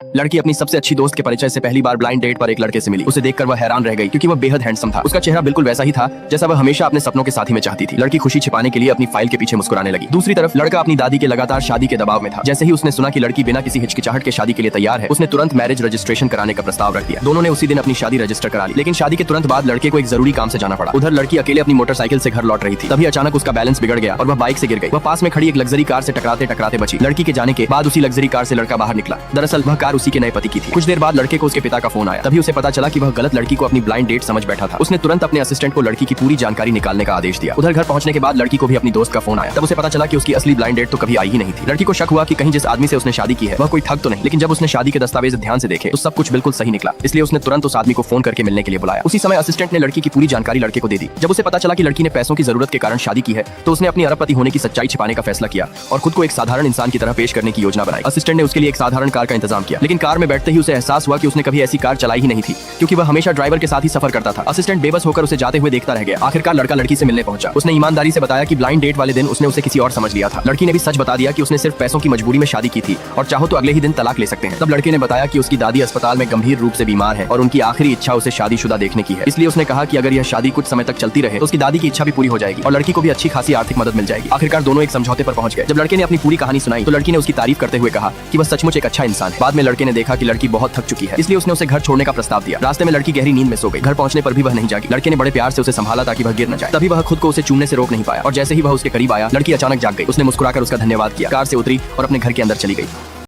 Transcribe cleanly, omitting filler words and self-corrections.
लड़की अपनी सबसे अच्छी दोस्त के परिचय से पहली बार ब्लाइंड डेट पर एक लड़के से मिली। उसे देखकर वह हैरान रह गई क्योंकि वह बेहद हैंडसम था। उसका चेहरा बिल्कुल वैसा ही था जैसा वह हमेशा अपने सपनों के साथी में चाहती थी। लड़की खुशी छिपाने के लिए अपनी फाइल के पीछे मुस्कुराने लगी। दूसरी तरफ लड़का अपनी दादी के लगातार शादी के दबाव में था। जैसे ही उसने सुना कि लड़की बिना किसी हिचकिचाहट के शादी के लिए तैयार है, उसने तुरंत मैरिज रजिस्ट्रेशन कराने का प्रस्ताव रख दिया। दोनों ने उसी दिन अपनी शादी रजिस्टर करा ली। लेकिन शादी के तुरंत बाद लड़के को एक जरूरी काम से जाना पड़ा। उधर लड़की अकेले अपनी मोटरसाइकिल से घर लौट रही थी। तभी अचानक उसका बैलेंस बिगड़ गया और वह बाइक से गिर गई। वह पास में खड़ी एक लग्जरी कार से टकराते टकराते बची। लड़की के जाने के बाद उसी लग्जरी कार से लड़का बाहर निकला। दरअसल वह कार उसी के नए पति की थी। कुछ देर बाद लड़के को उसके पिता का फोन आया। तभी उसे पता चला कि वह गलत लड़की को अपनी ब्लाइंड डेट समझ बैठा था। उसने तुरंत अपने असिस्टेंट को लड़की की पूरी जानकारी निकालने का आदेश दिया। उधर घर पहुंचने के बाद लड़की को भी अपनी दोस्त का फोन आया। तब उसे पता चला कि उसकी असली ब्लाइंड डेट तो कभी आई ही नहीं थी। लड़की को शक हुआ कि कहीं जिस आदमी से उसने शादी की है वह कोई ठग तो नहीं। लेकिन जब उसने शादी के दस्तावेज ध्यान से देखे तो सब कुछ बिल्कुल सही निकला। इसलिए उसने तुरंत उस आदमी को फोन करके मिलने के लिए बुलाया। उसी समय असिस्टेंट ने लड़की की पूरी जानकारी लड़के को दे दी। जब उसे पता चला कि लड़की ने पैसों की जरूरत के कारण शादी की है तो उसने अपनी अरबपति होने की सच्चाई छिपाने का फैसला किया और खुद को एक साधारण इंसान की तरह पेश करने की योजना बनाई। असिस्टेंट ने उसके लिए एक साधारण कार का इंतजाम किया। लेकिन कार में बैठते ही उसे एहसास हुआ कि उसने कभी ऐसी कार चलाई ही नहीं थी क्योंकि वह हमेशा ड्राइवर के साथ ही सफर करता था। असिस्टेंट बेबस होकर उसे जाते हुए देखता रह गया। आखिरकार लड़का लड़की से मिलने पहुंचा। उसने ईमानदारी से बताया कि ब्लाइंड डेट वाले दिन उसने उसे किसी और समझ लिया था। लड़की ने भी सच बता दिया कि उसने सिर्फ पैसों की मजबूरी में शादी की थी और चाहो तो अगले ही दिन तलाक ले सकते हैं। तब लड़के ने बताया कि उसकी दादी अस्पताल में गंभीर रूप से बीमार है और उनकी आखिरी इच्छा उसे शादीशुदा देखने की है। इसलिए उसने कहा कि अगर यह शादी कुछ समय तक चलती रहे तो उसकी दादी की इच्छा भी पूरी हो जाएगी और लड़की को भी अच्छी खासी आर्थिक मदद मिल जाएगी। आखिरकार दोनों एक समझौते पर पहुंच गए। जब लड़के ने अपनी पूरी कहानी सुनाई तो लड़की ने उसकी तारीफ करते हुए कहा कि वह सचमुच एक अच्छा इंसान है। बाद में लड़के ने देखा कि लड़की बहुत थक चुकी है, इसलिए उसने उसे घर छोड़ने का प्रस्ताव दिया। रास्ते में लड़की गहरी नींद में सो गई। घर पहुंचने पर भी वह नहीं जागी। लड़के ने बड़े प्यार से उसे संभाला ताकि वह गिर न जाए। तभी वह खुद को उसे चूमने से रोक नहीं पाया और जैसे ही वह उसके करीब आया लड़की अचानक जाग गई। उसने मुस्कुराकर उसका धन्यवाद किया, कार से उतरी और अपने घर के अंदर चली गई।